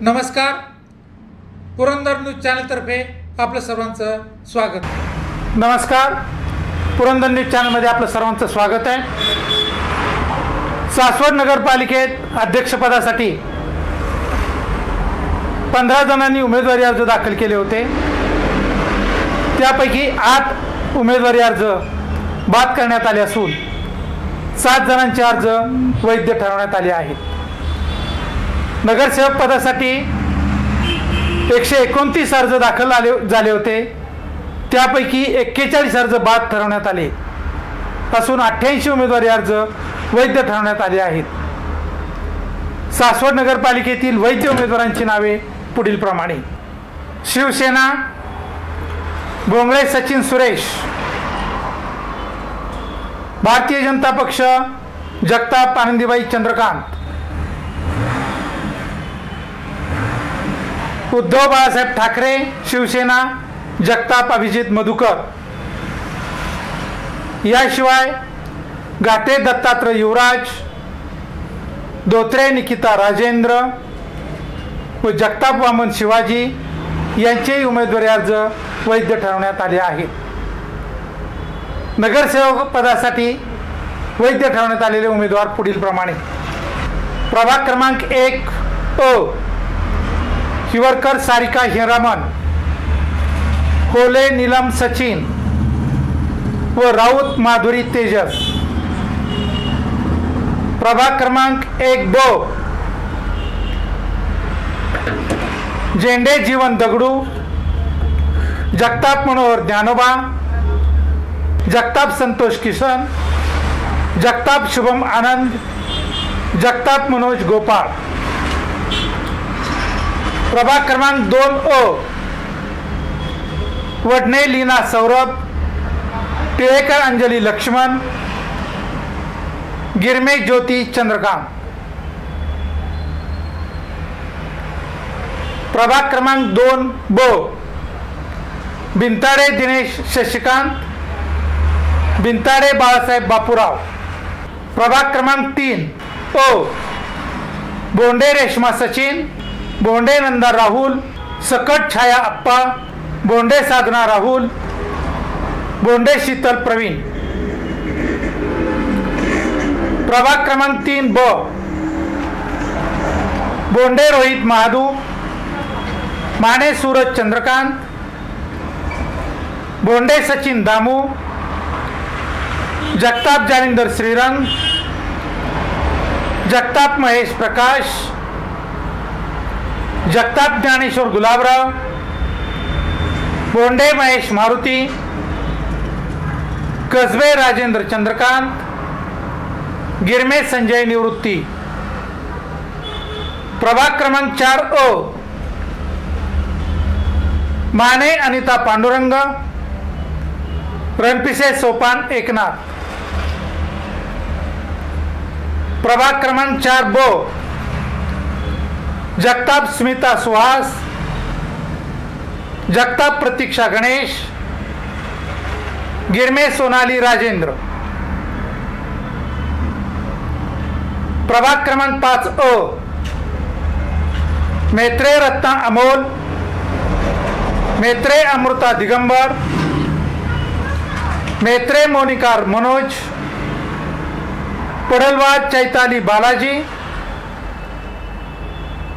नमस्कार. पुरंदर न्यूज चॅनलतर्फे आपलं सर्वांचं स्वागत. नमस्कार. पुरंदर न्यूज चॅनलमध्ये आपलं सर्वांचं स्वागत आहे. सासवड नगरपालिकेत अध्यक्षपदासाठी 15 जणांनी उमेदवारी अर्ज दाखल केले होते. त्यापैकी 8 उमेदवारी अर्ज बाद करण्यात आले असून 7 जणांचे अर्ज वैध ठरवण्यात आले आहेत. नगरसेवक पदासाठी 129 अर्ज दाखल झाले होते. त्यापैकी 41 अर्ज बाद ठरवण्यात आले असून 88 उमेदवारी अर्ज वैध ठरवण्यात आले आहेत. सासवड नगरपालिकेतील वैध उमेदवारांची नावे पुढील प्रमाणे: शिवसेना भोंगळे सचिन सुरेश, भारतीय जनता पक्ष जगताप आनंदीबाई चंद्रकांत, उद्धव बाळासाहेब ठाकरे शिवसेना जगताप अभिजित मधुकर, याशिवाय घाटे दत्तात्रय युवराज, धोत्रे निकिता राजेंद्र व जगताप वामन शिवाजी यांचे उमेदवारी अर्ज वैध ठरवण्यात आले आहेत. नगरसेवक पदासाठी वैध ठरवण्यात आलेले उमेदवार पुढील प्रमाणे: प्रभाग क्रमांक 1 अ हिवरकर सारिका हिरामन, कोले नीलम सचिन व राऊत माधुरी तेजस. प्रभाग क्रमांक 1 ब झेंडे जीवन दगडू, जगताप मनोहर ज्ञानोबा, जगताप संतोष किशन, जगताप शुभम आनंद, जगताप मनोज गोपाळ. प्रभाग क्रमांक 2 अ वडने लीना सौरभ, टिळेकर अंजली लक्ष्मण, गिरमे ज्योती चंद्रकांत. प्रभाग क्रमांक 2 ब बिनताडे दिनेश शशिकांत, बिनताडे बाळासाहेब बापूराव. प्रभाग क्रमांक 3 अ बोंडे रेश्मा सचिन, बोंडे नंदा राहुल, सकट छाया अप्पा, बोंडे साधना राहुल, बोंडे शीतल प्रवीण. प्रभाग क्रमांक 3 ब बोंडे रोहित महादू, माने सूरज चंद्रकांत, बोंडे सचिन दामू, जगताप जालिंदर श्रीरंग, जगताप महेश प्रकाश, जगताप ज्ञानेश्वर गुलाबराव, बोंडे महेश मारुती, कसबे राजेंद्र चंद्रकांत, गिरमे संजय निवृत्ती. प्रभाग क्रमांक 4 अ माने अनिता पांडुरंग, रणपिसे सोपान एकनाथ. प्रभाग क्रमांक 4 ब जगताप स्मिता सुहास, जगताप प्रतीक्षा गणेश, गिरमे सोनाली राजेंद्र. प्रभाग क्रमांक 5 अ मेत्रे रत्ना अमोल, मेत्रे अमृता दिगंबर, मेत्रे मोनिका मनोज, पडलवाड चैताली बालाजी,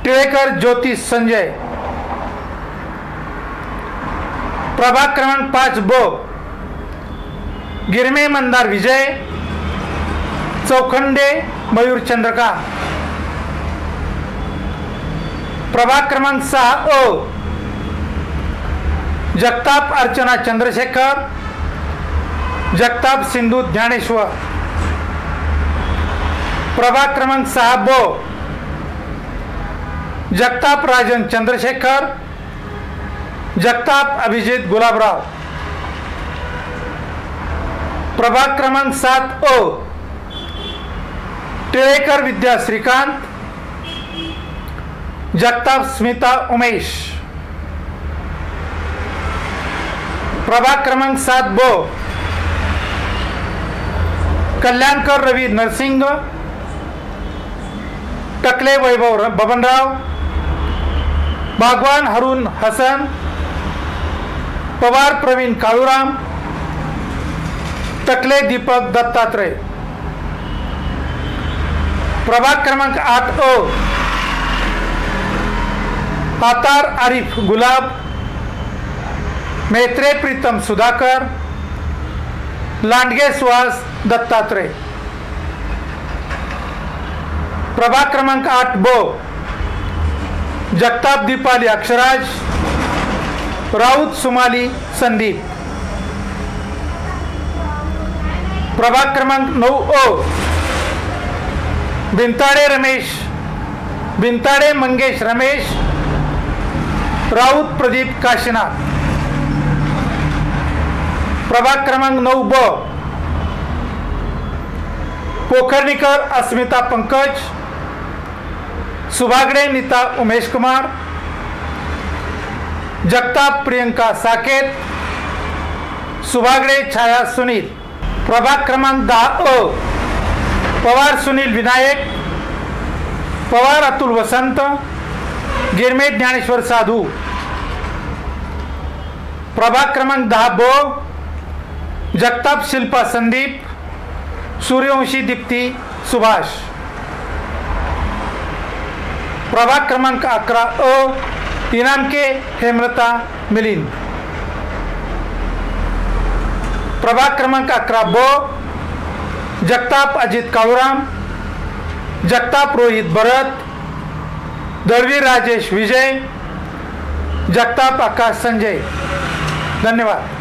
टिळेकर ज्योती संजय. प्रभाग क्रमांक 5 ब गिरमे मंदार विजय, चौखंडे मयूर चंद्रकांत. प्रभाग क्रमांक 6 अ जगताप अर्चना चंद्रशेखर, जगताप सिंधू ज्ञानेश्वर. प्रभाग क्रमांक 6 ब जगताप राजन चंद्रशेखर, जगताप अभिजित गुलाबराव. प्रभाग क्रमांक 7 अ टिळेकर विद्या श्रीकांत, जगताप स्मिता उमेश. प्रभाग क्रमांक 7 ब कल्याणकर रवी नरसिंग, टकले वैभव बबनराव, बागवान हरून हसन, पवार प्रवीण काळूराम, टकले दीपक दत्तात्रय. प्रभाग क्रमांक 8 आतार आरिफ गुलाब, मेत्रे प्रीतम सुधाकर, लांडगे सुहास दत्तात्रय. प्रभाग क्रमांक 8 जगताप दीपाली अक्षराज, राऊत सुमाली संदीप. प्रभाग क्रमांक 9 बिनताडे रमेश, बिनताडे मंगेश रमेश, राऊत प्रदीप काशीनाथ. प्रभाग क्रमांक 9 पोखर्णीकर अस्मिता पंकज, सुभागडे नीता उमेश कुमार, जगताप प्रियंका साकेत, सुभागडे छाया सुनील. प्रभाग क्रमांक 10 पवार सुनील विनायक, पवार अतुल वसंत, गिरमे ज्ञानेश्वर साधू. प्रभाग क्रमांक 10 जगताप शिल्पा संदीप, सूर्यवंशी दीप्ती सुभाष. प्रभाग क्रमांक 11 इनामके हेमलता मिलिंद. प्रभाग क्रमांक 11 जगताप अजित काळूराम, जगताप रोहित भरत, दळवी राजेश विजय, जगताप आकाश संजय. धन्यवाद.